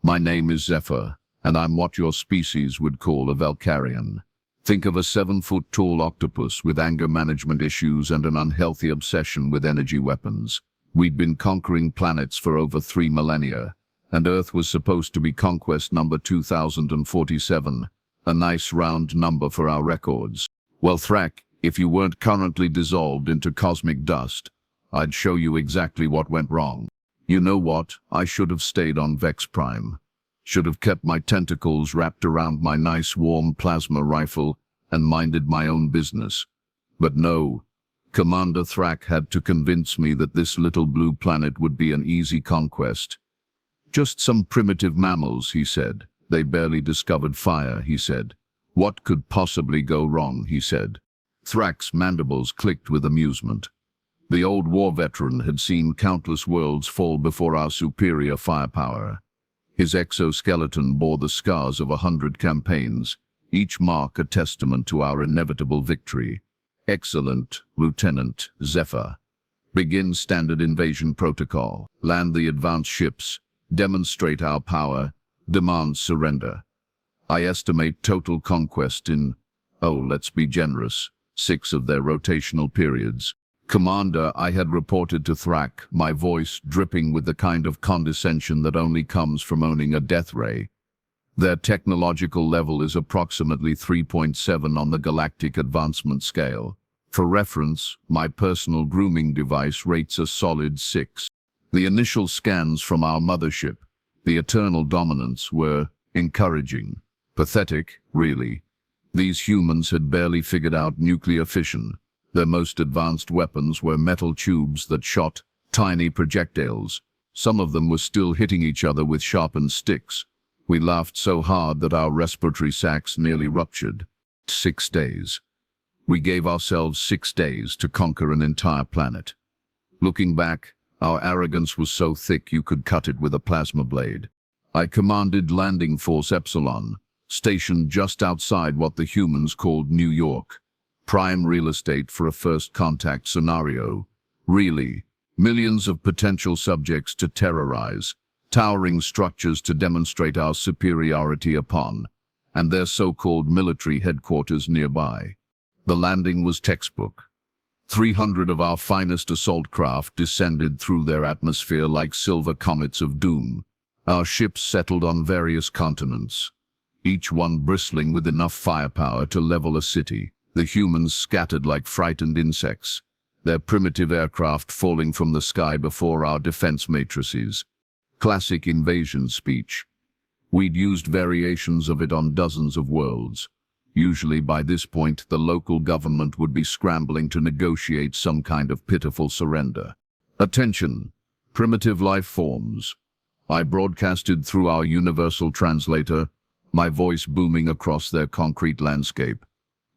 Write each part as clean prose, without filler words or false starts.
My name is Zephyr, and I'm what your species would call a Velkarian. Think of a 7-foot-tall octopus with anger management issues and an unhealthy obsession with energy weapons. We'd been conquering planets for over 3 millennia, and Earth was supposed to be conquest number 2047, a nice round number for our records. Well, Thrak, if you weren't currently dissolved into cosmic dust, I'd show you exactly what went wrong. You know what? I should have stayed on Vex Prime. Should have kept my tentacles wrapped around my nice warm plasma rifle and minded my own business. But no, Commander Thrak had to convince me that this little blue planet would be an easy conquest. Just some primitive mammals, he said. They barely discovered fire, he said. What could possibly go wrong, he said. Thrak's mandibles clicked with amusement. The old war veteran had seen countless worlds fall before our superior firepower. His exoskeleton bore the scars of 100 campaigns, each mark a testament to our inevitable victory. Excellent, Lieutenant Zephyr. Begin standard invasion protocol. Land the advanced ships. Demonstrate our power. Demand surrender. I estimate total conquest in, let's be generous, 6 of their rotational periods. Commander, I had reported to Thrak, my voice dripping with the kind of condescension that only comes from owning a death ray. Their technological level is approximately 3.7 on the galactic advancement scale. For reference, my personal grooming device rates a solid 6. The initial scans from our mothership, the Eternal Dominance, were encouraging. Pathetic, really. These humans had barely figured out nuclear fission. Their most advanced weapons were metal tubes that shot tiny projectiles. Some of them were still hitting each other with sharpened sticks. We laughed so hard that our respiratory sacs nearly ruptured. 6 days. We gave ourselves 6 days to conquer an entire planet. Looking back, our arrogance was so thick you could cut it with a plasma blade. I commanded Landing Force Epsilon, stationed just outside what the humans called New York. Prime real estate for a first contact scenario. Really, millions of potential subjects to terrorize, towering structures to demonstrate our superiority upon, and their so-called military headquarters nearby. The landing was textbook. 300 of our finest assault craft descended through their atmosphere like silver comets of doom. Our ships settled on various continents, each one bristling with enough firepower to level a city. The humans scattered like frightened insects, their primitive aircraft falling from the sky before our defense matrices. Classic invasion speech. We'd used variations of it on dozens of worlds. Usually by this point, the local government would be scrambling to negotiate some kind of pitiful surrender. Attention, primitive life forms. I broadcasted through our universal translator, my voice booming across their concrete landscape.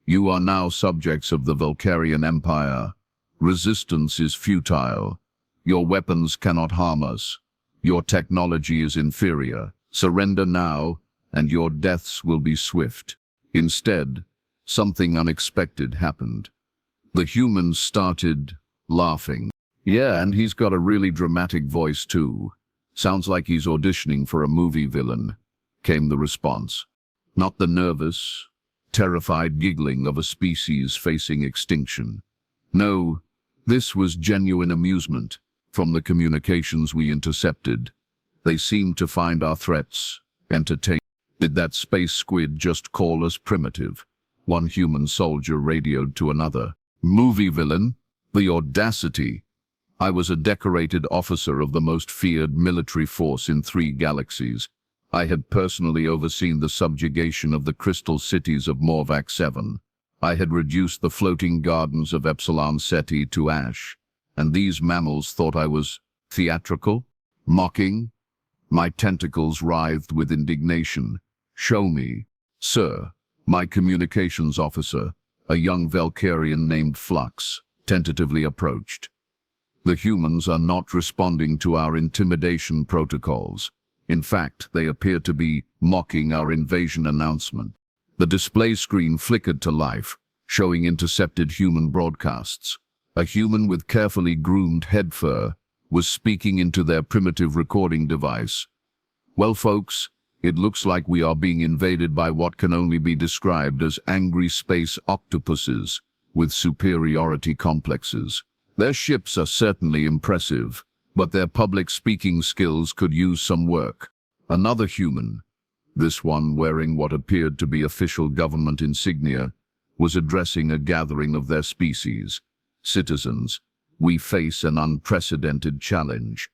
You are now subjects of the Velkarian Empire. Resistance is futile. Your weapons cannot harm us. Your technology is inferior. Surrender now, and your deaths will be swift. Instead, something unexpected happened. The humans started laughing. Yeah, and he's got a really dramatic voice too. Sounds like he's auditioning for a movie villain, came the response. Not the nervous, terrified giggling of a species facing extinction. No, this was genuine amusement. From the communications we intercepted, they seemed to find our threats entertaining. Did that space squid just call us primitive? One human soldier radioed to another. Movie villain? The audacity! I was a decorated officer of the most feared military force in 3 galaxies. I had personally overseen the subjugation of the crystal cities of Morvac 7. I had reduced the floating gardens of Epsilon Ceti to ash, and these mammals thought I was theatrical, mocking. My tentacles writhed with indignation. Show me. Sir, my communications officer, a young Velkarian named Flux, tentatively approached. The humans are not responding to our intimidation protocols. In fact, they appear to be mocking our invasion announcement. The display screen flickered to life, showing intercepted human broadcasts. A human with carefully groomed head fur was speaking into their primitive recording device. Well, folks, it looks like we are being invaded by what can only be described as angry space octopuses with superiority complexes. Their ships are certainly impressive, but their public speaking skills could use some work. Another human, this one wearing what appeared to be official government insignia, was addressing a gathering of their species. Citizens, we face an unprecedented challenge.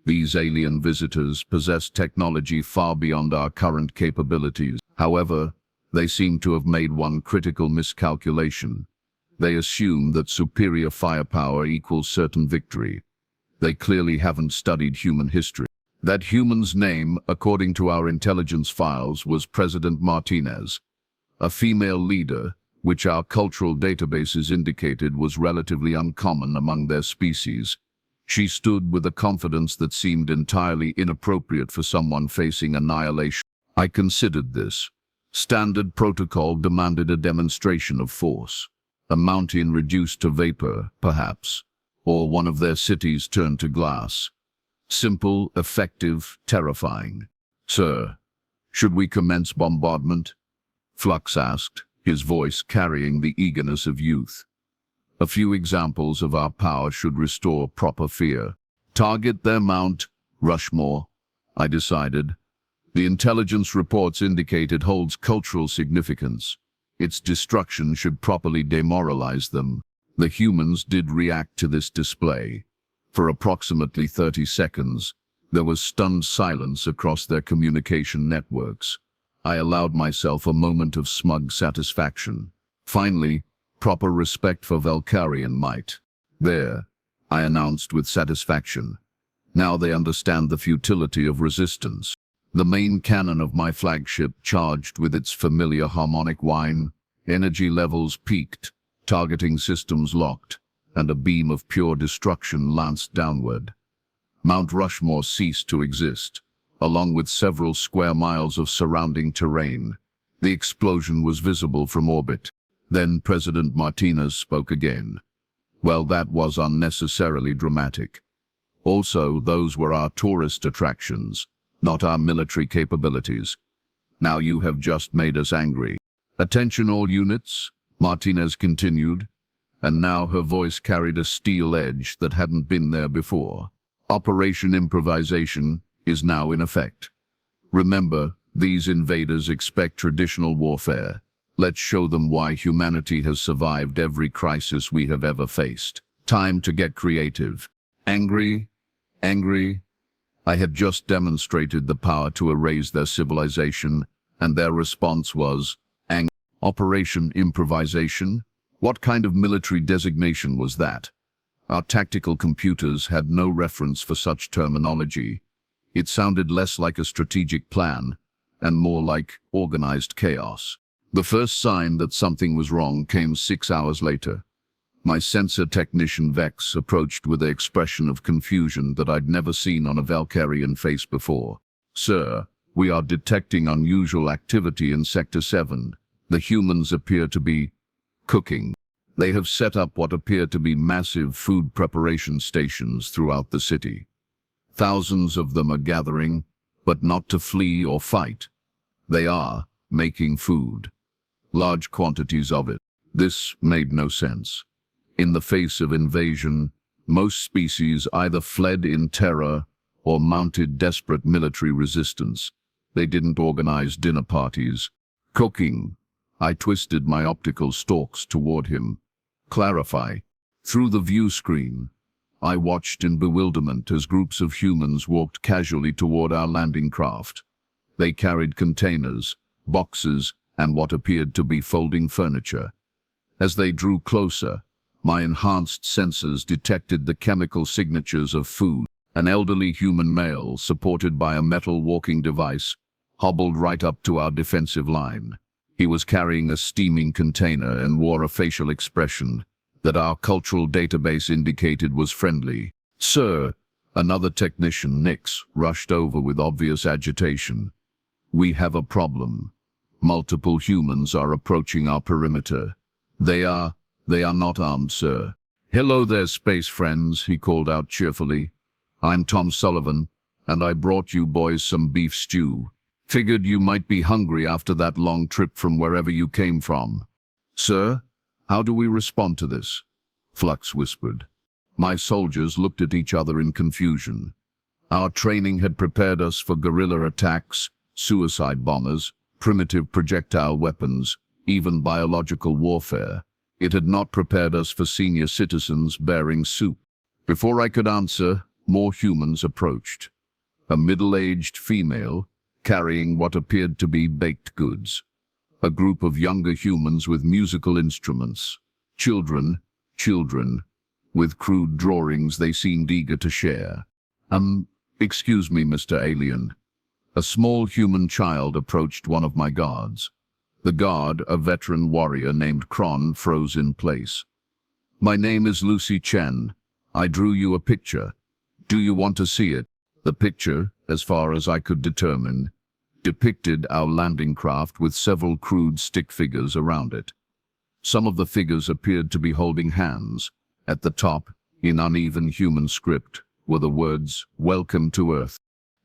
These alien visitors possess technology far beyond our current capabilities. However, they seem to have made one critical miscalculation. They assume that superior firepower equals certain victory. They clearly haven't studied human history. That human's name, according to our intelligence files, was President Martinez, a female leader, which our cultural databases indicated was relatively uncommon among their species. She stood with a confidence that seemed entirely inappropriate for someone facing annihilation. I considered this. Standard protocol demanded a demonstration of force. A mountain reduced to vapor, perhaps, or one of their cities turned to glass. Simple, effective, terrifying. Sir, should we commence bombardment? Flux asked, his voice carrying the eagerness of youth. A few examples of our power should restore proper fear. Target their Mount Rushmore, I decided. The intelligence reports indicate it holds cultural significance. Its destruction should properly demoralize them. The humans did react to this display. For approximately 30 seconds, there was stunned silence across their communication networks. I allowed myself a moment of smug satisfaction. Finally, proper respect for Velkarian might. There, I announced with satisfaction. Now they understand the futility of resistance. The main cannon of my flagship charged with its familiar harmonic whine, energy levels peaked, targeting systems locked, and a beam of pure destruction lanced downward. Mount Rushmore ceased to exist, along with several square miles of surrounding terrain. The explosion was visible from orbit. Then President Martinez spoke again. Well, that was unnecessarily dramatic. Also, those were our tourist attractions, not our military capabilities. Now you have just made us angry. Attention all units, Martinez continued, and now her voice carried a steel edge that hadn't been there before. Operation Improvisation is now in effect. Remember, these invaders expect traditional warfare. Let's show them why humanity has survived every crisis we have ever faced. Time to get creative. Angry? Angry? I had just demonstrated the power to erase their civilization, and their response was, angry. Operation Improvisation? What kind of military designation was that? Our tactical computers had no reference for such terminology. It sounded less like a strategic plan, and more like organized chaos. The first sign that something was wrong came 6 hours later. My sensor technician Vex approached with an expression of confusion that I'd never seen on a Velkarian face before. Sir, we are detecting unusual activity in Sector 7. The humans appear to be cooking. They have set up what appear to be massive food preparation stations throughout the city. Thousands of them are gathering, but not to flee or fight. They are making food. Large quantities of it. This made no sense. In the face of invasion, most species either fled in terror or mounted desperate military resistance. They didn't organize dinner parties. Cooking. I twisted my optical stalks toward him. Clarify. Through the view screen, I watched in bewilderment as groups of humans walked casually toward our landing craft. They carried containers, boxes, and what appeared to be folding furniture. As they drew closer, my enhanced sensors detected the chemical signatures of food. An elderly human male, supported by a metal walking device, hobbled right up to our defensive line. He was carrying a steaming container and wore a facial expression that our cultural database indicated was friendly. Sir, another technician, Nix, rushed over with obvious agitation. We have a problem. Multiple humans are approaching our perimeter. They are not armed, sir. Hello there, space friends, he called out cheerfully. I'm Tom Sullivan, and I brought you boys some beef stew. Figured you might be hungry after that long trip from wherever you came from." "Sir, how do we respond to this?" Flux whispered. My soldiers looked at each other in confusion. Our training had prepared us for guerrilla attacks, suicide bombers, primitive projectile weapons, even biological warfare. It had not prepared us for senior citizens bearing soup. Before I could answer, more humans approached. A middle-aged female, carrying what appeared to be baked goods. A group of younger humans with musical instruments. Children, with crude drawings they seemed eager to share. Excuse me, Mr. Alien." A small human child approached one of my guards. The guard, a veteran warrior named Kron, froze in place. "My name is Lucy Chen. I drew you a picture. Do you want to see it?" The picture, as far as I could determine, depicted our landing craft with several crude stick figures around it. Some of the figures appeared to be holding hands. At the top, in uneven human script, were the words, "Welcome to Earth."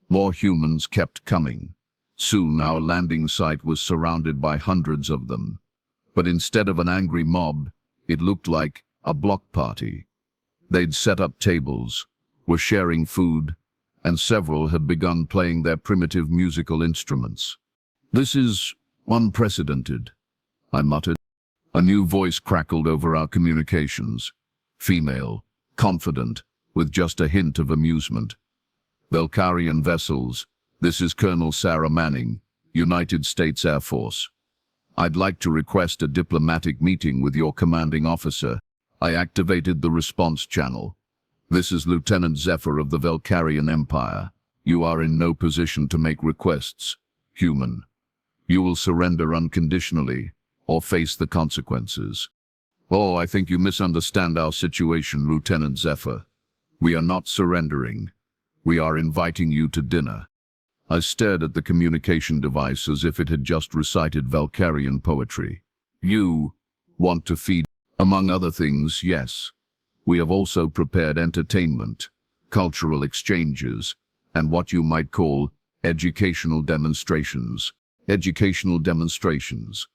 More humans kept coming. Soon our landing site was surrounded by hundreds of them. But instead of an angry mob, it looked like a block party. They'd set up tables, were sharing food, and several had begun playing their primitive musical instruments. "This is unprecedented," I muttered. A new voice crackled over our communications. Female, confident, with just a hint of amusement. "Velkarian vessels, this is Colonel Sarah Manning, United States Air Force. I'd like to request a diplomatic meeting with your commanding officer." I activated the response channel. "This is Lieutenant Zephyr of the Velkarian Empire. You are in no position to make requests, human. You will surrender unconditionally, or face the consequences." "Oh, I think you misunderstand our situation, Lieutenant Zephyr. We are not surrendering. We are inviting you to dinner." I stared at the communication device as if it had just recited Velkarian poetry. "You want to feed?" "Among other things, yes. We have also prepared entertainment, cultural exchanges, and what you might call educational demonstrations." Educational demonstrations.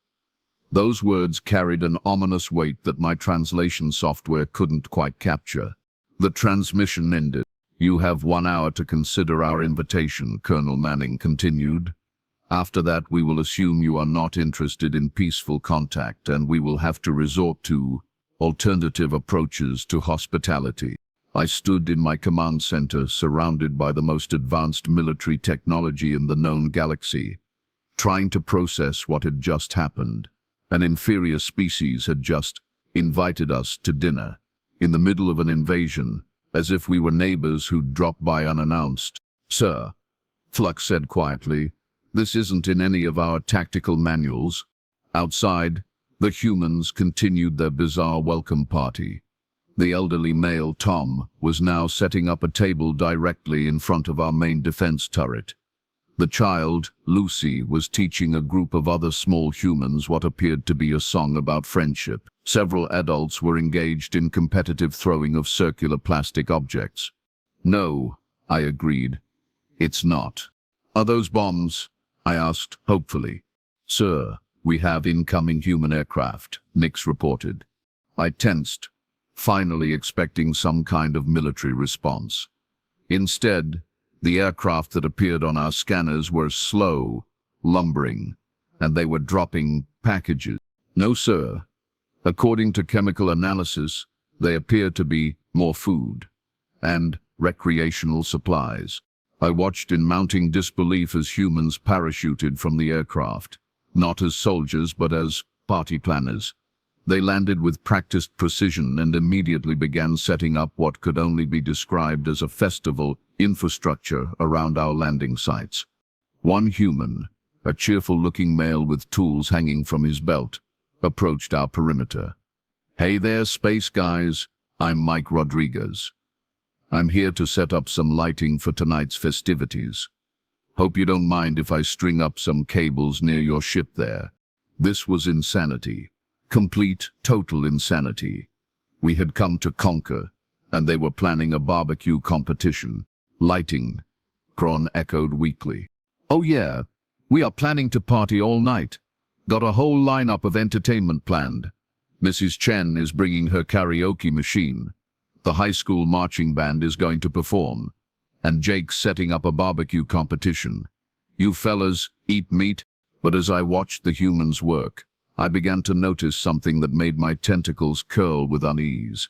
Those words carried an ominous weight that my translation software couldn't quite capture. The transmission ended. "You have 1 hour to consider our invitation," Colonel Manning continued. "After that, we will assume you are not interested in peaceful contact, and we will have to resort to alternative approaches to hospitality." I stood in my command center, surrounded by the most advanced military technology in the known galaxy, trying to process what had just happened. An inferior species had just invited us to dinner, in the middle of an invasion, as if we were neighbors who'd dropped by unannounced. "Sir," Flux said quietly, "this isn't in any of our tactical manuals." Outside, the humans continued their bizarre welcome party. The elderly male, Tom, was now setting up a table directly in front of our main defense turret. The child, Lucy, was teaching a group of other small humans what appeared to be a song about friendship. Several adults were engaged in competitive throwing of circular plastic objects. "No," I agreed. "It's not." "Are those bombs?" I asked, hopefully. "Sir, we have incoming human aircraft," Nix reported. I tensed, finally expecting some kind of military response. Instead, the aircraft that appeared on our scanners were slow, lumbering, and they were dropping packages. "No, sir. According to chemical analysis, they appear to be more food and recreational supplies." I watched in mounting disbelief as humans parachuted from the aircraft, not as soldiers but as party planners. They landed with practiced precision and immediately began setting up what could only be described as a festival infrastructure around our landing sites. One human, a cheerful-looking male with tools hanging from his belt, approached our perimeter. "Hey there, space guys. I'm Mike Rodriguez. I'm here to set up some lighting for tonight's festivities. Hope you don't mind if I string up some cables near your ship there." This was insanity. Complete, total insanity. We had come to conquer, and they were planning a barbecue competition. Lighting. Kron echoed weakly. Oh yeah, we are planning to party all night. Got a whole lineup of entertainment planned. Mrs. Chen is bringing her karaoke machine. The high school marching band is going to perform. And Jake's setting up a barbecue competition. You fellas eat meat? But as I watched the humans work, I began to notice something that made my tentacles curl with unease.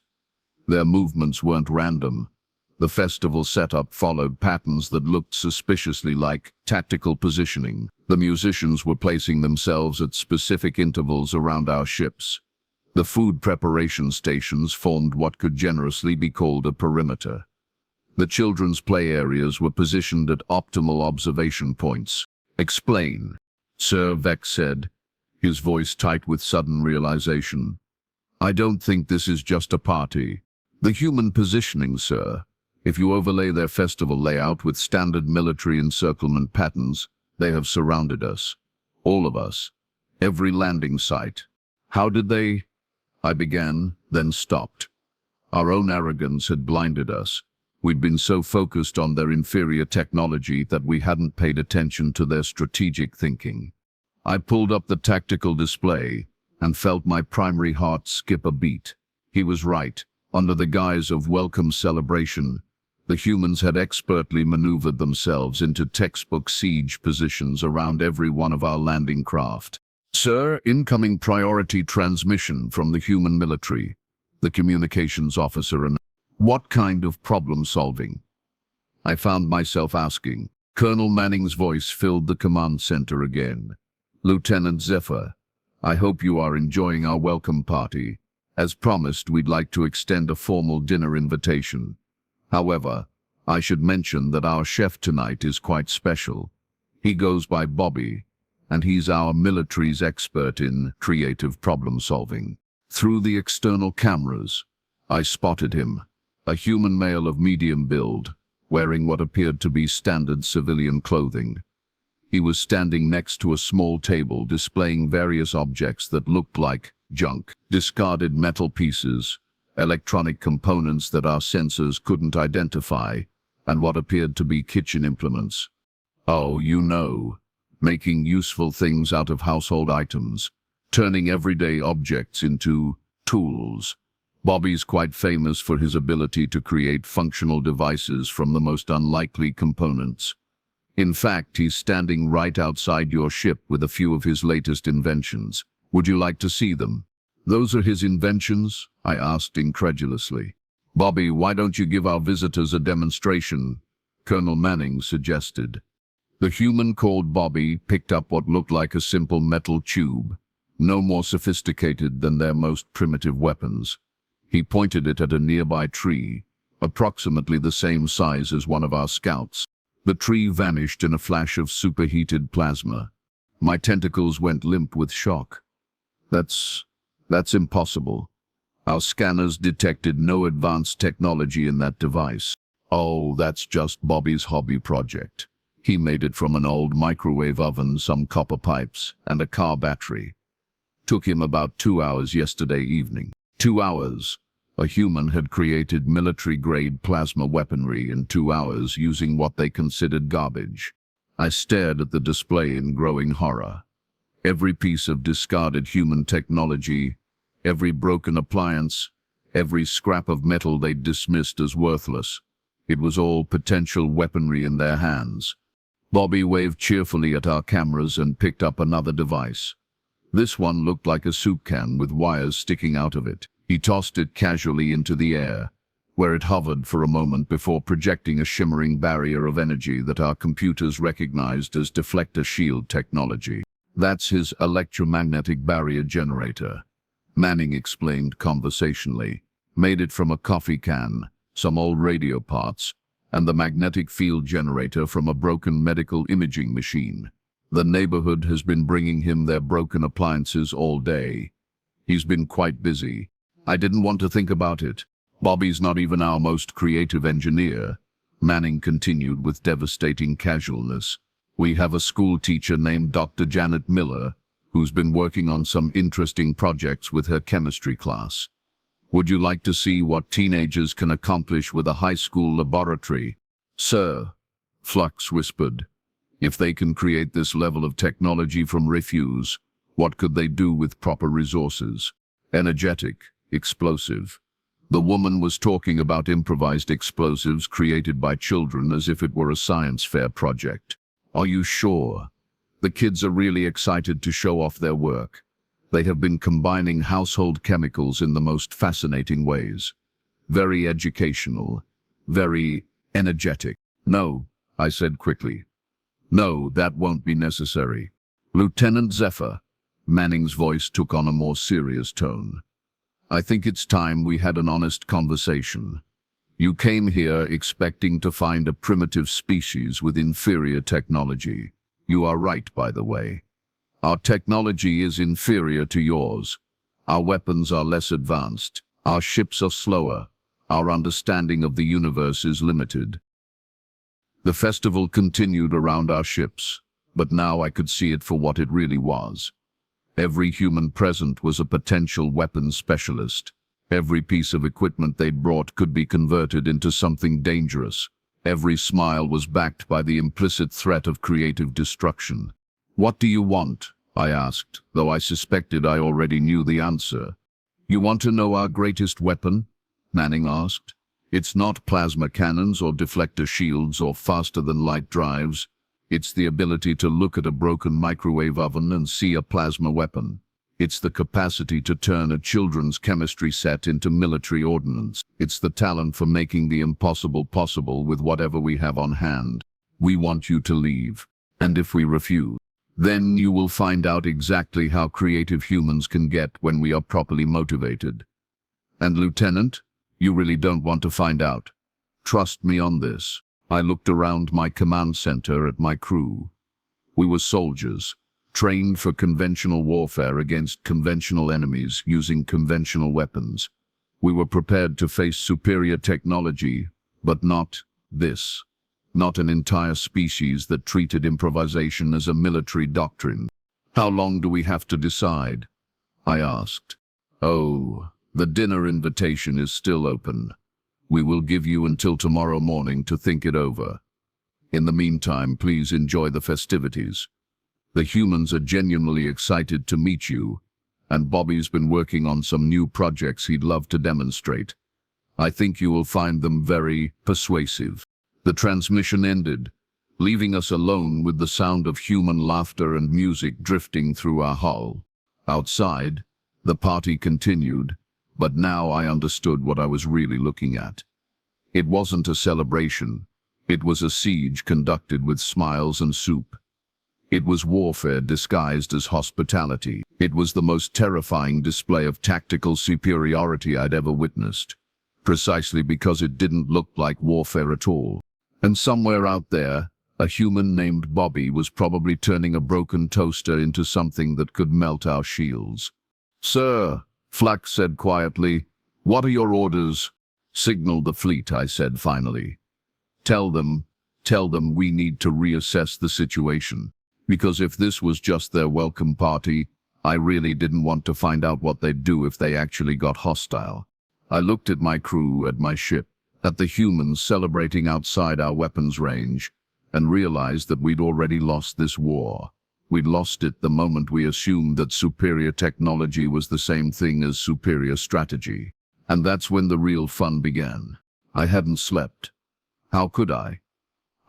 Their movements weren't random. The festival setup followed patterns that looked suspiciously like tactical positioning. The musicians were placing themselves at specific intervals around our ships. The food preparation stations formed what could generously be called a perimeter. The children's play areas were positioned at optimal observation points. Explain, Sir Vex said, his voice tight with sudden realization. I don't think this is just a party. The human positioning, sir. If you overlay their festival layout with standard military encirclement patterns, they have surrounded us. All of us. Every landing site. How did they? I began, then stopped. Our own arrogance had blinded us. We'd been so focused on their inferior technology that we hadn't paid attention to their strategic thinking. I pulled up the tactical display and felt my primary heart skip a beat. He was right. Under the guise of welcome celebration, the humans had expertly maneuvered themselves into textbook siege positions around every one of our landing craft. Sir, incoming priority transmission from the human military, the communications officer. And what kind of problem solving? I found myself asking. Colonel Manning's voice filled the command center again. Lieutenant Zephyr, I hope you are enjoying our welcome party. As promised, we'd like to extend a formal dinner invitation. However, I should mention that our chef tonight is quite special. He goes by Bobby, and he's our military's expert in creative problem solving. Through the external cameras, I spotted him, a human male of medium build, wearing what appeared to be standard civilian clothing. He was standing next to a small table displaying various objects that looked like junk, discarded metal pieces, electronic components that our sensors couldn't identify, and what appeared to be kitchen implements. Oh, you know, making useful things out of household items, turning everyday objects into tools. Bobby's quite famous for his ability to create functional devices from the most unlikely components. In fact, he's standing right outside your ship with a few of his latest inventions. Would you like to see them? Those are his inventions? I asked incredulously. Bobby, why don't you give our visitors a demonstration? Colonel Manning suggested. The human called Bobby picked up what looked like a simple metal tube, no more sophisticated than their most primitive weapons. He pointed it at a nearby tree, approximately the same size as one of our scouts. The tree vanished in a flash of superheated plasma. My tentacles went limp with shock. That's impossible. Our scanners detected no advanced technology in that device. Oh, that's just Bobby's hobby project. He made it from an old microwave oven, some copper pipes, and a car battery. Took him about 2 hours yesterday evening. 2 hours. A human had created military-grade plasma weaponry in 2 hours using what they considered garbage. I stared at the display in growing horror. Every piece of discarded human technology, every broken appliance, every scrap of metal they'd dismissed as worthless. It was all potential weaponry in their hands. Bobby waved cheerfully at our cameras and picked up another device. This one looked like a soup can with wires sticking out of it. He tossed it casually into the air, where it hovered for a moment before projecting a shimmering barrier of energy that our computers recognized as deflector shield technology. That's his electromagnetic barrier generator, Manning explained conversationally. Made it from a coffee can, some old radio parts, and the magnetic field generator from a broken medical imaging machine. The neighborhood has been bringing him their broken appliances all day. He's been quite busy. I didn't want to think about it. Bobby's not even our most creative engineer, Manning continued with devastating casualness. We have a school teacher named Dr. Janet Miller, who's been working on some interesting projects with her chemistry class. Would you like to see what teenagers can accomplish with a high school laboratory? Sir, Flux whispered. If they can create this level of technology from refuse, what could they do with proper resources? Energetic, explosive. The woman was talking about improvised explosives created by children as if it were a science fair project. Are you sure? The kids are really excited to show off their work. They have been combining household chemicals in the most fascinating ways. Very educational, very energetic. No, I said quickly. No, that won't be necessary. Lieutenant Zephyr, Manning's voice took on a more serious tone. I think it's time we had an honest conversation. You came here expecting to find a primitive species with inferior technology. You are right, by the way. Our technology is inferior to yours. Our weapons are less advanced. Our ships are slower. Our understanding of the universe is limited. The festival continued around our ships, but now I could see it for what it really was. Every human present was a potential weapons specialist. Every piece of equipment they brought could be converted into something dangerous. Every smile was backed by the implicit threat of creative destruction. What do you want? I asked, though I suspected I already knew the answer. You want to know our greatest weapon? Manning asked. It's not plasma cannons or deflector shields or faster-than-light drives. It's the ability to look at a broken microwave oven and see a plasma weapon. It's the capacity to turn a children's chemistry set into military ordnance. It's the talent for making the impossible possible with whatever we have on hand. We want you to leave. And if we refuse, then you will find out exactly how creative humans can get when we are properly motivated. And Lieutenant, you really don't want to find out. Trust me on this. I looked around my command center at my crew. We were soldiers, trained for conventional warfare against conventional enemies using conventional weapons. We were prepared to face superior technology, but not this. Not an entire species that treated improvisation as a military doctrine. How long do we have to decide? I asked. Oh, the dinner invitation is still open. We will give you until tomorrow morning to think it over. In the meantime, please enjoy the festivities. The humans are genuinely excited to meet you, and Bobby's been working on some new projects he'd love to demonstrate. I think you will find them very persuasive. The transmission ended, leaving us alone with the sound of human laughter and music drifting through our hull. Outside, the party continued, but now I understood what I was really looking at. It wasn't a celebration. It was a siege conducted with smiles and soup. It was warfare disguised as hospitality. It was the most terrifying display of tactical superiority I'd ever witnessed, precisely because it didn't look like warfare at all. And somewhere out there, a human named Bobby was probably turning a broken toaster into something that could melt our shields. "Sir," Flux said quietly, "what are your orders?" "Signal the fleet," I said finally. Tell them we need to reassess the situation. Because if this was just their welcome party, I really didn't want to find out what they'd do if they actually got hostile. I looked at my crew, at my ship, at the humans celebrating outside our weapons range, and realized that we'd already lost this war. We'd lost it the moment we assumed that superior technology was the same thing as superior strategy. And that's when the real fun began. I hadn't slept. How could I?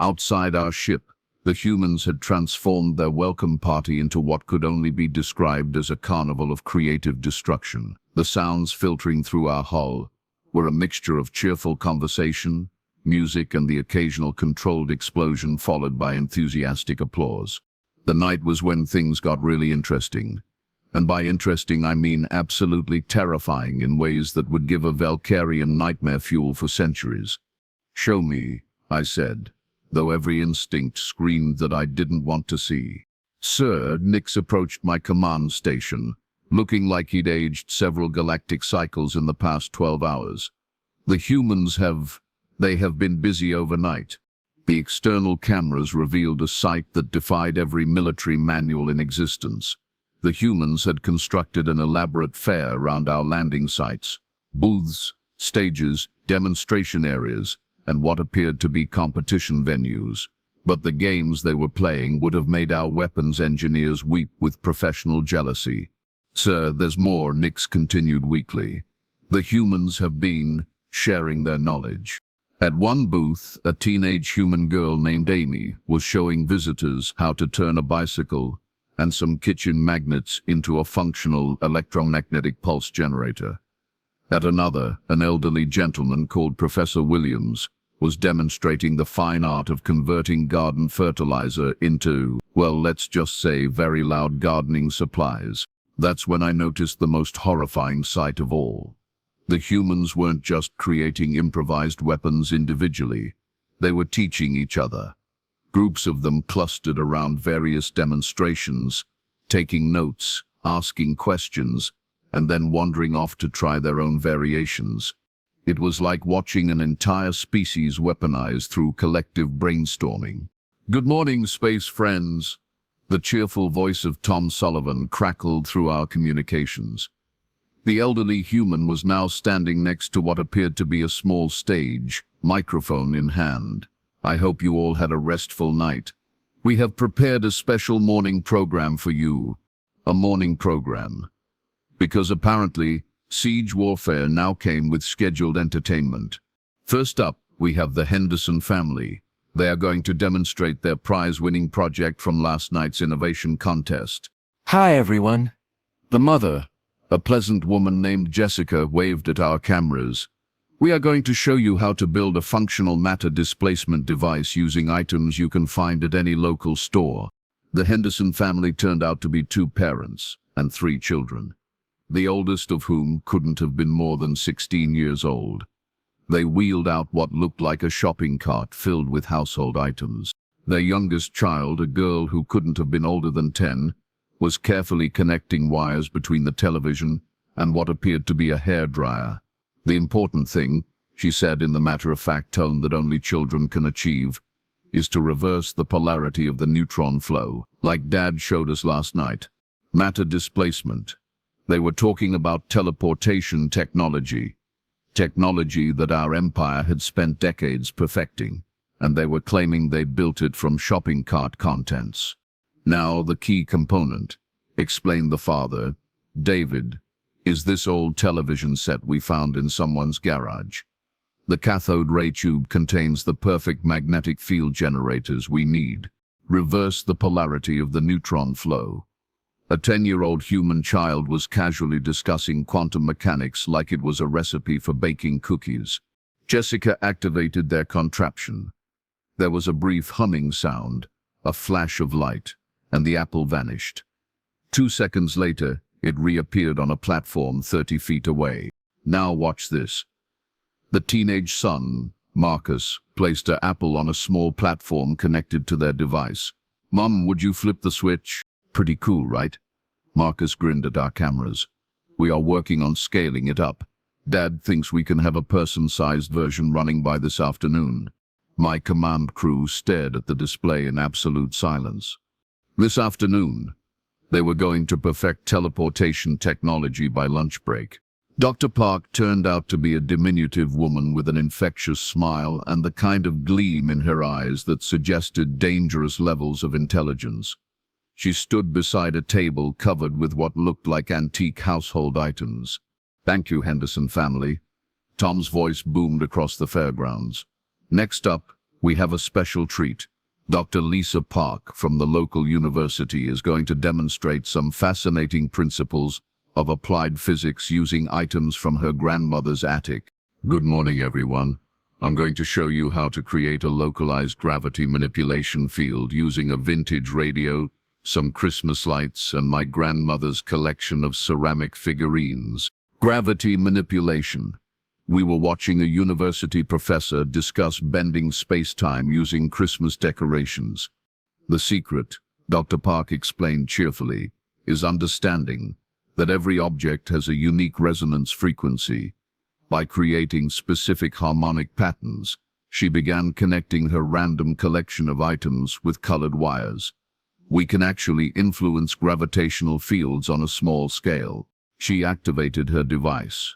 Outside our ship, the humans had transformed their welcome party into what could only be described as a carnival of creative destruction. The sounds filtering through our hull were a mixture of cheerful conversation, music, and the occasional controlled explosion followed by enthusiastic applause. The night was when things got really interesting. And by interesting, I mean absolutely terrifying in ways that would give a Velkarian nightmare fuel for centuries. "Show me," I said, though every instinct screamed that I didn't want to see. "Sir," Nix approached my command station, looking like he'd aged several galactic cycles in the past 12 hours. "The humans have been busy overnight." The external cameras revealed a sight that defied every military manual in existence. The humans had constructed an elaborate fair around our landing sites. Booths, stages, demonstration areas, and what appeared to be competition venues. But the games they were playing would have made our weapons engineers weep with professional jealousy. Sir, there's more, Nix continued weakly. The humans have been sharing their knowledge. At one booth, a teenage human girl named Amy was showing visitors how to turn a bicycle and some kitchen magnets into a functional electromagnetic pulse generator. At another, an elderly gentleman called Professor Williams was demonstrating the fine art of converting garden fertilizer into, well, let's just say very loud gardening supplies. That's when I noticed the most horrifying sight of all. The humans weren't just creating improvised weapons individually, they were teaching each other. Groups of them clustered around various demonstrations, taking notes, asking questions, and then wandering off to try their own variations. It was like watching an entire species weaponized through collective brainstorming. "Good morning, space friends." The cheerful voice of Tom Sullivan crackled through our communications. The elderly human was now standing next to what appeared to be a small stage, microphone in hand. "I hope you all had a restful night. We have prepared a special morning program for you." A morning program. Because apparently, siege warfare now came with scheduled entertainment. First up, we have the Henderson family. They are going to demonstrate their prize-winning project from last night's innovation contest. Hi, everyone. The mother, a pleasant woman named Jessica, waved at our cameras. "We are going to show you how to build a functional matter displacement device using items you can find at any local store." The Henderson family turned out to be 2 parents and 3 children, the oldest of whom couldn't have been more than 16 years old. They wheeled out what looked like a shopping cart filled with household items. Their youngest child, a girl who couldn't have been older than 10, was carefully connecting wires between the television and what appeared to be a hairdryer. "The important thing," she said in the matter-of-fact tone that only children can achieve, "is to reverse the polarity of the neutron flow, like Dad showed us last night. Matter displacement." They were talking about teleportation technology that our empire had spent decades perfecting, and they were claiming they built it from shopping cart contents. "Now, the key component," explained the father, David, "is this old television set we found in someone's garage. The cathode ray tube contains the perfect magnetic field generators we need. Reverse the polarity of the neutron flow." A 10-year-old human child was casually discussing quantum mechanics like it was a recipe for baking cookies. Jessica activated their contraption. There was a brief humming sound, a flash of light, and the apple vanished. 2 seconds later, it reappeared on a platform 30 feet away. "Now watch this." The teenage son, Marcus, placed an apple on a small platform connected to their device. "Mom, would you flip the switch?" "Pretty cool, right?" Marcus grinned at our cameras. "We are working on scaling it up. Dad thinks we can have a person-sized version running by this afternoon." My command crew stared at the display in absolute silence. This afternoon, they were going to perfect teleportation technology by lunch break. Dr. Park turned out to be a diminutive woman with an infectious smile and the kind of gleam in her eyes that suggested dangerous levels of intelligence. She stood beside a table covered with what looked like antique household items. "Thank you, Henderson family." Tom's voice boomed across the fairgrounds. "Next up, we have a special treat. Dr. Lisa Park from the local university is going to demonstrate some fascinating principles of applied physics using items from her grandmother's attic." "Good morning, everyone. I'm going to show you how to create a localized gravity manipulation field using a vintage radio, some Christmas lights, and my grandmother's collection of ceramic figurines." Gravity manipulation. We were watching a university professor discuss bending space-time using Christmas decorations. "The secret," Dr. Park explained cheerfully, "is understanding that every object has a unique resonance frequency. By creating specific harmonic patterns, she began connecting her random collection of items with colored wires. We can actually influence gravitational fields on a small scale." She activated her device.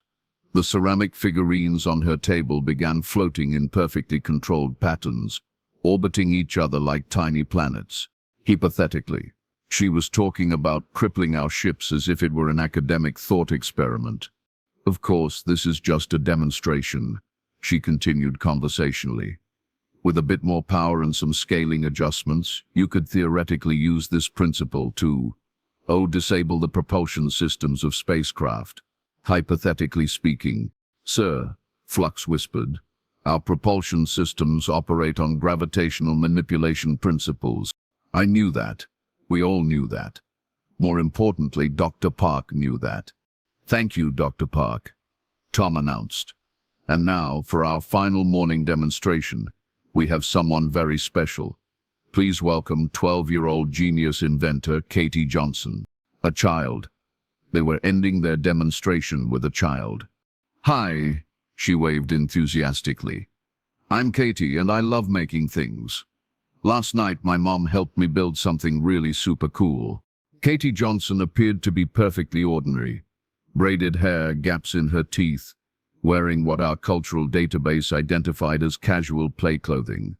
The ceramic figurines on her table began floating in perfectly controlled patterns, orbiting each other like tiny planets. Hypothetically, she was talking about crippling our ships as if it were an academic thought experiment. Of course, this is just a demonstration, she continued conversationally. With a bit more power and some scaling adjustments, you could theoretically use this principle to, disable the propulsion systems of spacecraft. Hypothetically speaking, sir, Flux whispered, our propulsion systems operate on gravitational manipulation principles. I knew that. We all knew that. More importantly, Dr. Park knew that. Thank you, Dr. Park, Tom announced. And now, for our final morning demonstration, we have someone very special. Please welcome 12-year-old genius inventor Katie Johnson. A child. They were ending their demonstration with a child. Hi, she waved enthusiastically. I'm Katie and I love making things. Last night my mom helped me build something really super cool. Katie Johnson appeared to be perfectly ordinary. Braided hair, gaps in her teeth, wearing what our cultural database identified as casual play clothing.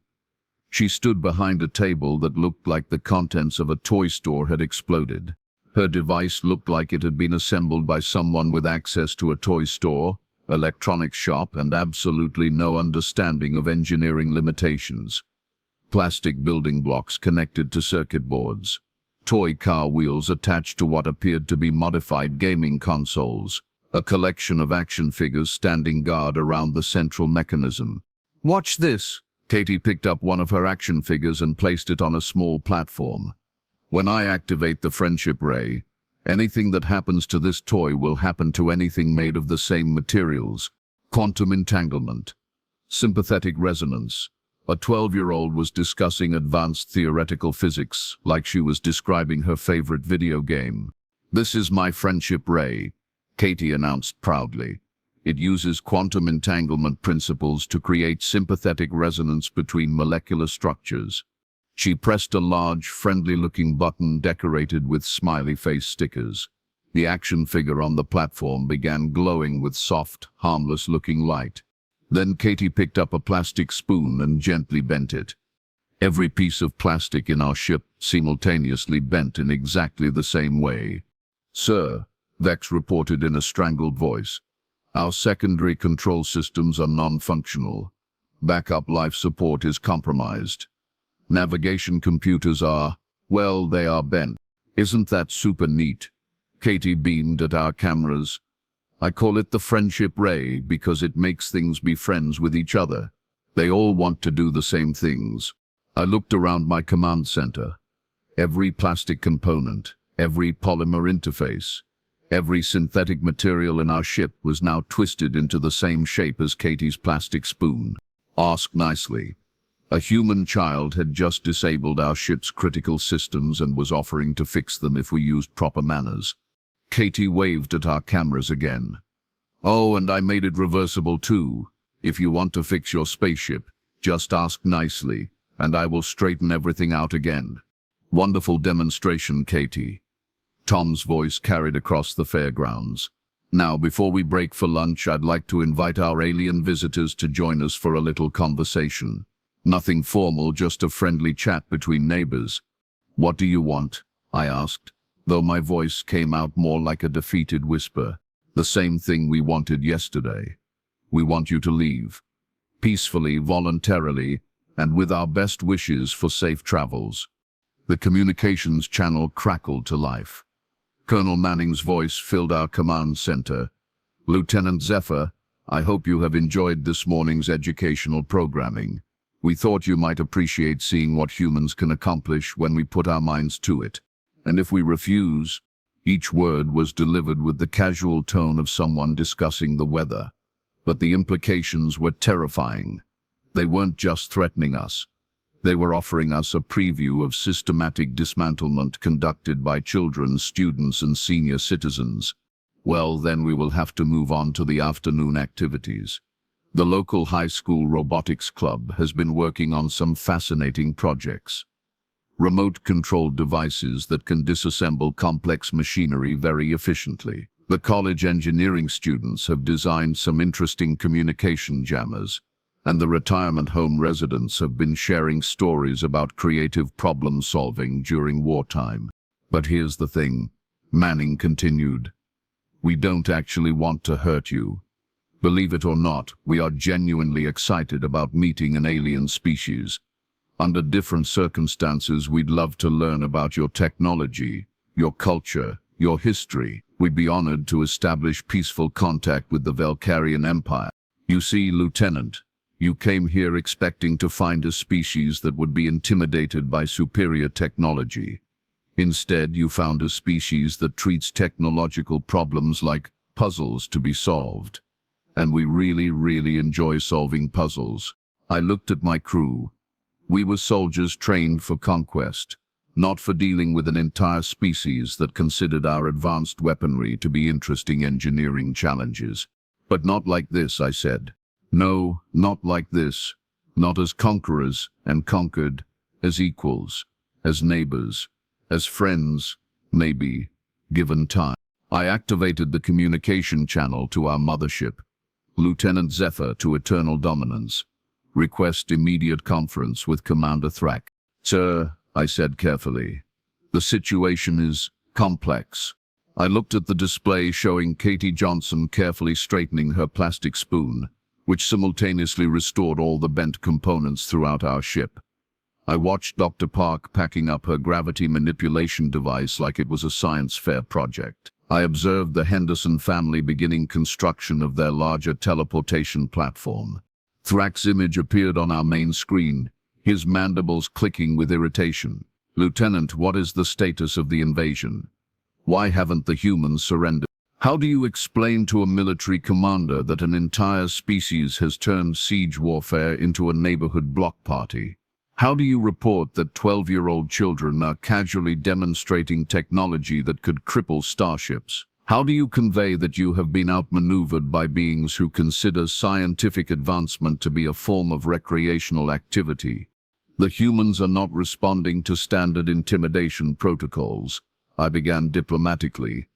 She stood behind a table that looked like the contents of a toy store had exploded. Her device looked like it had been assembled by someone with access to a toy store, electronics shop, and absolutely no understanding of engineering limitations. Plastic building blocks connected to circuit boards. Toy car wheels attached to what appeared to be modified gaming consoles. A collection of action figures standing guard around the central mechanism. Watch this! Katie picked up one of her action figures and placed it on a small platform. When I activate the friendship ray, anything that happens to this toy will happen to anything made of the same materials. Quantum entanglement. Sympathetic resonance. A 12-year-old was discussing advanced theoretical physics like she was describing her favorite video game. This is my friendship ray, Katie announced proudly. It uses quantum entanglement principles to create sympathetic resonance between molecular structures. She pressed a large, friendly-looking button decorated with smiley face stickers. The action figure on the platform began glowing with soft, harmless-looking light. Then Katie picked up a plastic spoon and gently bent it. Every piece of plastic in our ship simultaneously bent in exactly the same way. Sir, Vex reported in a strangled voice, our secondary control systems are non-functional. Backup life support is compromised. Navigation computers are, well, they are bent. Isn't that super neat? Katie beamed at our cameras. I call it the friendship ray because it makes things be friends with each other. They all want to do the same things. I looked around my command center. Every plastic component, every polymer interface, every synthetic material in our ship was now twisted into the same shape as Katie's plastic spoon. Ask nicely. A human child had just disabled our ship's critical systems and was offering to fix them if we used proper manners. Katie waved at our cameras again. Oh, and I made it reversible too. If you want to fix your spaceship, just ask nicely, and I will straighten everything out again. Wonderful demonstration, Katie. Tom's voice carried across the fairgrounds. Now, before we break for lunch, I'd like to invite our alien visitors to join us for a little conversation. Nothing formal, just a friendly chat between neighbors. What do you want? I asked, though my voice came out more like a defeated whisper. The same thing we wanted yesterday. We want you to leave. Peacefully, voluntarily, and with our best wishes for safe travels. The communications channel crackled to life. Colonel Manning's voice filled our command center. Lieutenant Zephyr, I hope you have enjoyed this morning's educational programming. We thought you might appreciate seeing what humans can accomplish when we put our minds to it. And if we refuse, each word was delivered with the casual tone of someone discussing the weather. But the implications were terrifying. They weren't just threatening us. They were offering us a preview of systematic dismantlement conducted by children, students, and senior citizens. Well, then we will have to move on to the afternoon activities. The local high school robotics club has been working on some fascinating projects. Remote-controlled devices that can disassemble complex machinery very efficiently. The college engineering students have designed some interesting communication jammers. and the retirement home residents have been sharing stories about creative problem-solving during wartime. But here's the thing, Manning continued. We don't actually want to hurt you. Believe it or not, we are genuinely excited about meeting an alien species. Under different circumstances, we'd love to learn about your technology, your culture, your history. We'd be honored to establish peaceful contact with the Velkarian Empire. You see, Lieutenant, you came here expecting to find a species that would be intimidated by superior technology. Instead, you found a species that treats technological problems like puzzles to be solved. And we really enjoy solving puzzles. I looked at my crew. We were soldiers trained for conquest, not for dealing with an entire species that considered our advanced weaponry to be interesting engineering challenges. But not like this, I said. No, not like this. Not as conquerors and conquered, as equals, as neighbors, as friends, maybe, given time. I activated the communication channel to our mothership. Lieutenant Zephyr to Eternal Dominance. Request immediate conference with Commander Thrak. Sir, I said carefully, the situation is complex. I looked at the display showing Katie Johnson carefully straightening her plastic spoon, which simultaneously restored all the bent components throughout our ship. I watched Dr. Park packing up her gravity manipulation device like it was a science fair project. I observed the Henderson family beginning construction of their larger teleportation platform. Thrak's image appeared on our main screen, his mandibles clicking with irritation. Lieutenant, what is the status of the invasion? Why haven't the humans surrendered? How do you explain to a military commander that an entire species has turned siege warfare into a neighborhood block party? How do you report that 12-year-old children are casually demonstrating technology that could cripple starships? How do you convey that you have been outmaneuvered by beings who consider scientific advancement to be a form of recreational activity? The humans are not responding to standard intimidation protocols. I began diplomatically.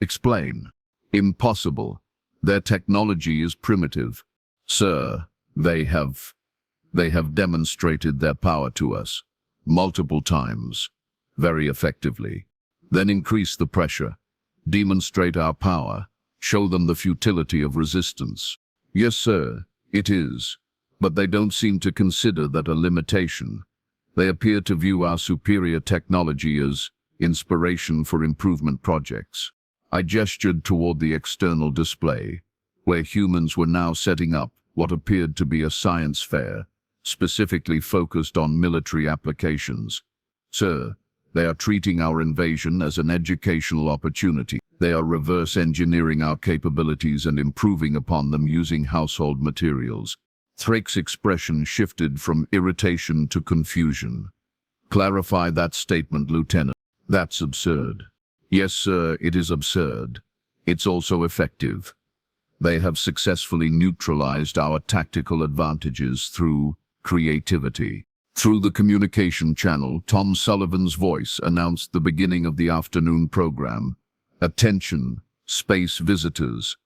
Explain. Impossible. Their technology is primitive. Sir, they have demonstrated their power to us, multiple times, very effectively. Then increase the pressure, demonstrate our power, show them the futility of resistance. Yes, sir, it is, but they don't seem to consider that a limitation. They appear to view our superior technology as inspiration for improvement projects. I gestured toward the external display, where humans were now setting up what appeared to be a science fair, specifically focused on military applications. Sir, they are treating our invasion as an educational opportunity. They are reverse engineering our capabilities and improving upon them using household materials. Thrak's expression shifted from irritation to confusion. Clarify that statement, Lieutenant. That's absurd. Yes, sir, it is absurd. It's also effective. They have successfully neutralized our tactical advantages through creativity. Through the communication channel, Tom Sullivan's voice announced the beginning of the afternoon program. Attention, space visitors.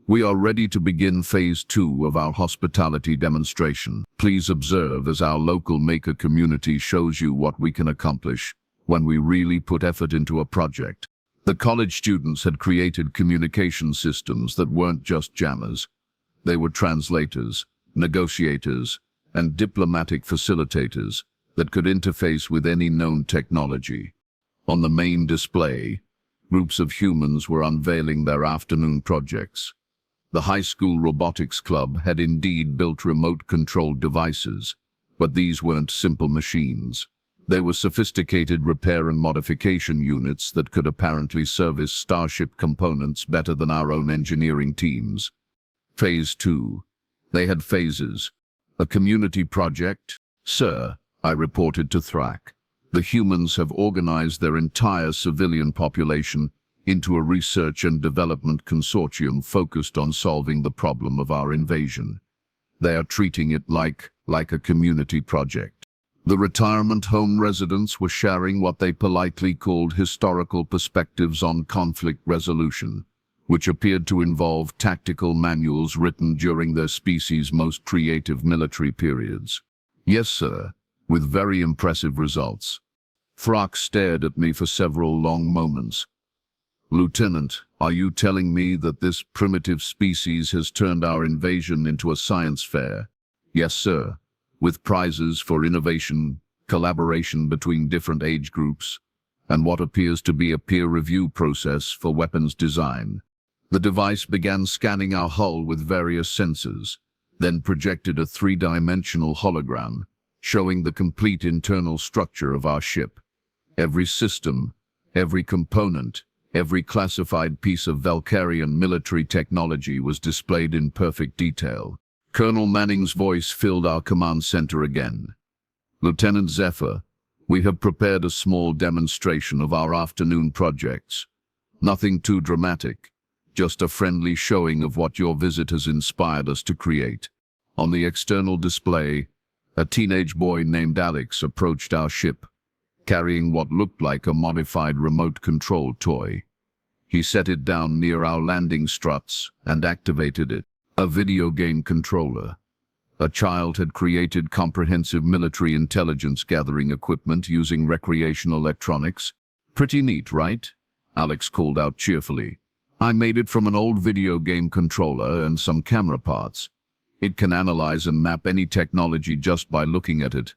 We are ready to begin Phase 2 of our hospitality demonstration. Please observe as our local maker community shows you what we can accomplish when we really put effort into a project. The college students had created communication systems that weren't just jammers. They were translators, negotiators, and diplomatic facilitators that could interface with any known technology. On the main display, groups of humans were unveiling their afternoon projects. The high school robotics club had indeed built remote-controlled devices, but these weren't simple machines. They were sophisticated repair and modification units that could apparently service starship components better than our own engineering teams. Phase 2. They had phases. A community project? Sir, I reported to Thrak. The humans have organized their entire civilian population into a research and development consortium focused on solving the problem of our invasion. They are treating it like a community project. The retirement home residents were sharing what they politely called historical perspectives on conflict resolution, which appeared to involve tactical manuals written during their species' most creative military periods. Yes, sir, with very impressive results. Thrak stared at me for several long moments. Lieutenant, are you telling me that this primitive species has turned our invasion into a science fair? Yes, sir, with prizes for innovation, collaboration between different age groups, and what appears to be a peer review process for weapons design. The device began scanning our hull with various sensors, then projected a three-dimensional hologram, showing the complete internal structure of our ship. Every system, every component, every classified piece of Velkarian military technology was displayed in perfect detail. Colonel Manning's voice filled our command center again. Lieutenant Zephyr, we have prepared a small demonstration of our afternoon projects. Nothing too dramatic, just a friendly showing of what your visit has inspired us to create. On the external display, a teenage boy named Alex approached our ship, carrying what looked like a modified remote-control toy. He set it down near our landing struts and activated it. A video game controller. A child had created comprehensive military intelligence gathering equipment using recreational electronics. Pretty neat, right? Alex called out cheerfully. I made it from an old video game controller and some camera parts. It can analyze and map any technology just by looking at it.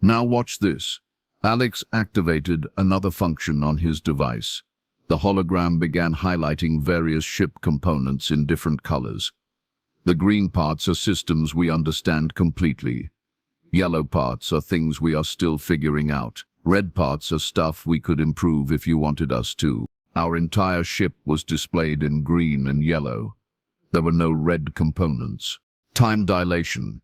Now watch this. Alex activated another function on his device. The hologram began highlighting various ship components in different colors. The green parts are systems we understand completely. Yellow parts are things we are still figuring out. Red parts are stuff we could improve if you wanted us to. Our entire ship was displayed in green and yellow. There were no red components. Time dilation.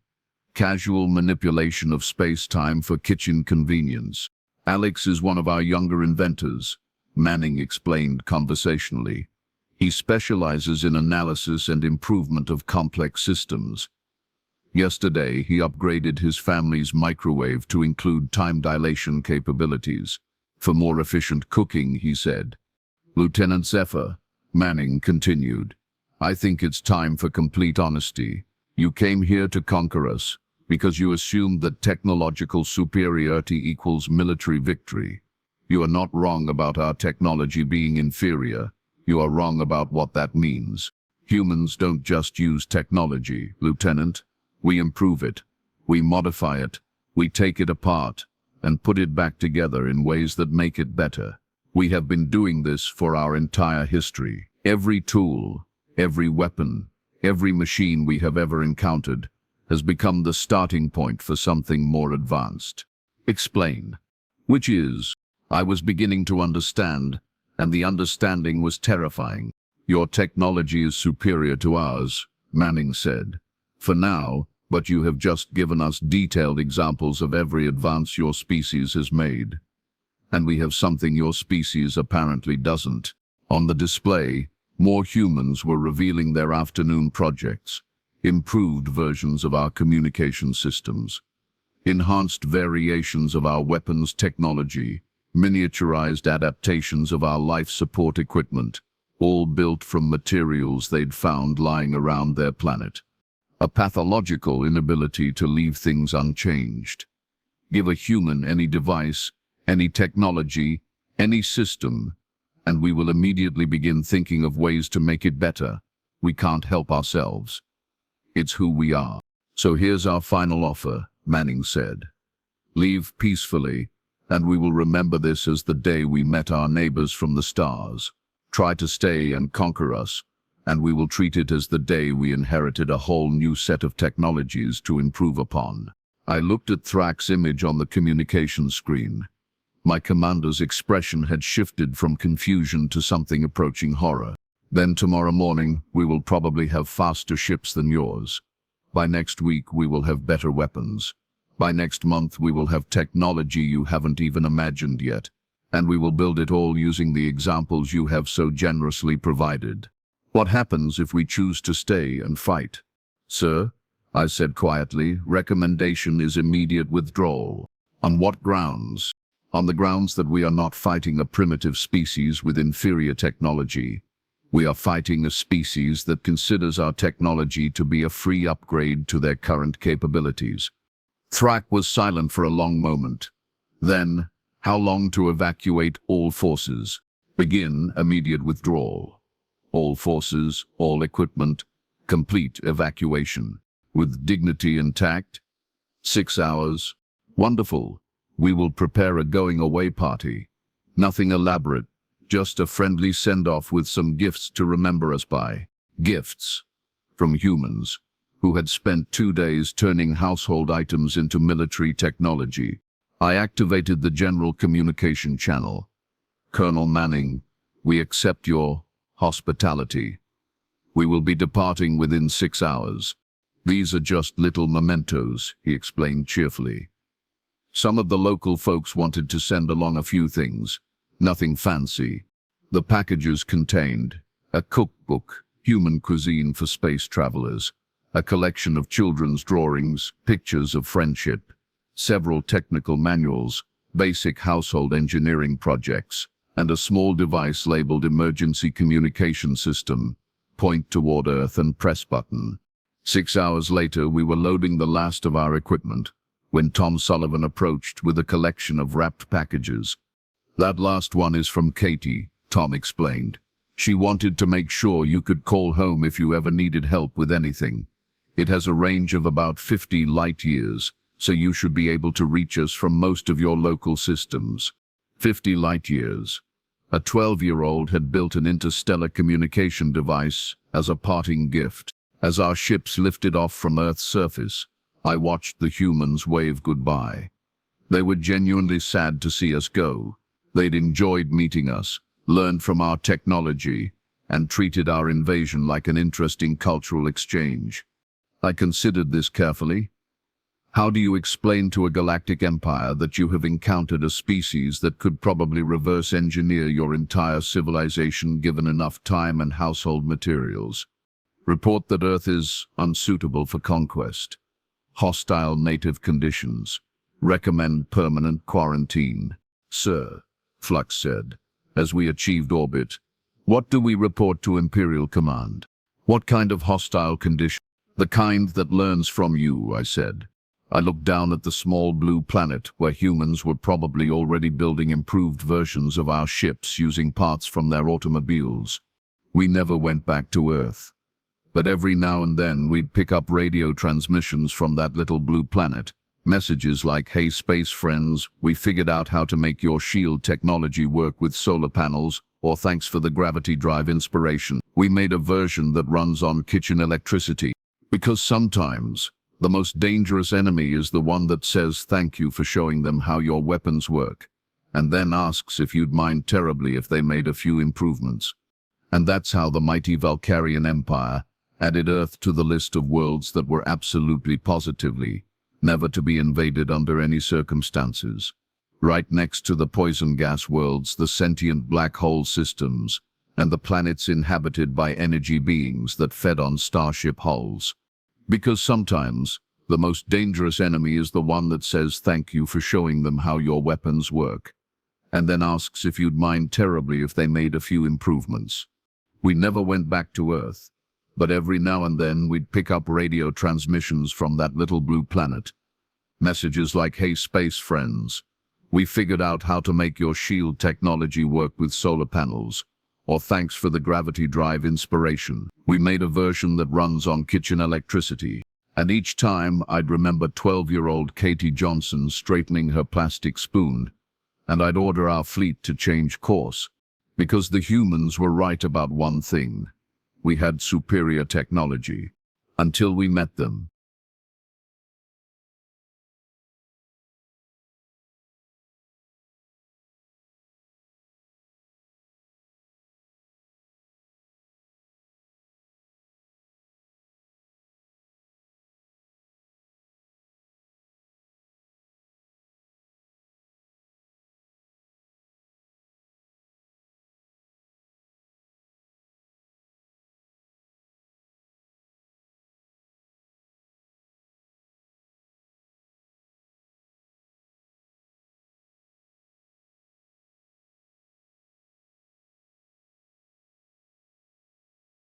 Casual manipulation of space-time for kitchen convenience. Alex is one of our younger inventors, Manning explained conversationally. He specializes in analysis and improvement of complex systems. Yesterday, he upgraded his family's microwave to include time dilation capabilities. For more efficient cooking, he said. Lieutenant Zephyr, Manning continued, I think it's time for complete honesty. You came here to conquer us because you assumed that technological superiority equals military victory. You are not wrong about our technology being inferior. You are wrong about what that means. Humans don't just use technology, Lieutenant. We improve it. We modify it. We take it apart and put it back together in ways that make it better. We have been doing this for our entire history. Every tool, every weapon, every machine we have ever encountered has become the starting point for something more advanced. Explain. Which is, I was beginning to understand, and the understanding was terrifying. Your technology is superior to ours, Manning said. For now, but you have just given us detailed examples of every advance your species has made. And we have something your species apparently doesn't. On the display, more humans were revealing their afternoon projects, improved versions of our communication systems, enhanced variations of our weapons technology, miniaturized adaptations of our life support equipment, all built from materials they'd found lying around their planet. A pathological inability to leave things unchanged. Give a human any device, any technology, any system, and we will immediately begin thinking of ways to make it better. We can't help ourselves. It's who we are. So here's our final offer, Manning said. Leave peacefully, and we will remember this as the day we met our neighbors from the stars. Try to stay and conquer us, and we will treat it as the day we inherited a whole new set of technologies to improve upon. I looked at Thrak's image on the communication screen. My commander's expression had shifted from confusion to something approaching horror. Then tomorrow morning, we will probably have faster ships than yours. By next week, we will have better weapons. By next month, we will have technology you haven't even imagined yet, and we will build it all using the examples you have so generously provided. What happens if we choose to stay and fight? Sir, I said quietly, recommendation is immediate withdrawal. On what grounds? On the grounds that we are not fighting a primitive species with inferior technology. We are fighting a species that considers our technology to be a free upgrade to their current capabilities. Thrak was silent for a long moment. Then, how long to evacuate all forces? Begin immediate withdrawal. All forces, all equipment, complete evacuation. With dignity intact? 6 hours. Wonderful. We will prepare a going-away party. Nothing elaborate, just a friendly send-off with some gifts to remember us by. Gifts. From humans, who had spent 2 days turning household items into military technology. I activated the general communication channel. Colonel Manning, we accept your hospitality. We will be departing within 6 hours. These are just little mementos, he explained cheerfully. Some of the local folks wanted to send along a few things. Nothing fancy. The packages contained a cookbook, human cuisine for space travelers, a collection of children's drawings, pictures of friendship, several technical manuals, basic household engineering projects, and a small device labeled Emergency Communication System, point toward Earth and press button. 6 hours later, we were loading the last of our equipment when Tom Sullivan approached with a collection of wrapped packages. That last one is from Katie, Tom explained. She wanted to make sure you could call home if you ever needed help with anything. It has a range of about 50 light years, so you should be able to reach us from most of your local systems. 50 light years. A 12-year-old had built an interstellar communication device as a parting gift. As our ships lifted off from Earth's surface, I watched the humans wave goodbye. They were genuinely sad to see us go. They'd enjoyed meeting us, learned from our technology, and treated our invasion like an interesting cultural exchange. I considered this carefully. How do you explain to a galactic empire that you have encountered a species that could probably reverse engineer your entire civilization given enough time and household materials? Report that Earth is unsuitable for conquest. Hostile native conditions. Recommend permanent quarantine. Sir, Flux said, as we achieved orbit. What do we report to Imperial Command? What kind of hostile condition? The kind that learns from you, I said. I looked down at the small blue planet where humans were probably already building improved versions of our ships using parts from their automobiles. We never went back to Earth. But every now and then we'd pick up radio transmissions from that little blue planet. Messages like, "Hey space friends, we figured out how to make your shield technology work with solar panels," or "Thanks for the gravity drive inspiration. We made a version that runs on kitchen electricity." Because sometimes the most dangerous enemy is the one that says thank you for showing them how your weapons work, and then asks if you'd mind terribly if they made a few improvements. And that's how the mighty Velkarian Empire added Earth to the list of worlds that were absolutely positively never to be invaded under any circumstances. Right next to the poison gas worlds, the sentient black hole systems, and the planets inhabited by energy beings that fed on starship hulls. Because sometimes the most dangerous enemy is the one that says thank you for showing them how your weapons work, and then asks if you'd mind terribly if they made a few improvements. We never went back to Earth, but every now and then we'd pick up radio transmissions from that little blue planet. Messages like, "Hey space friends, we figured out how to make your shield technology work with solar panels," or "Thanks for the gravity drive inspiration. We made a version that runs on kitchen electricity." And each time I'd remember 12-year-old Katie Johnson straightening her plastic spoon, and I'd order our fleet to change course, because the humans were right about one thing. We had superior technology. Until we met them.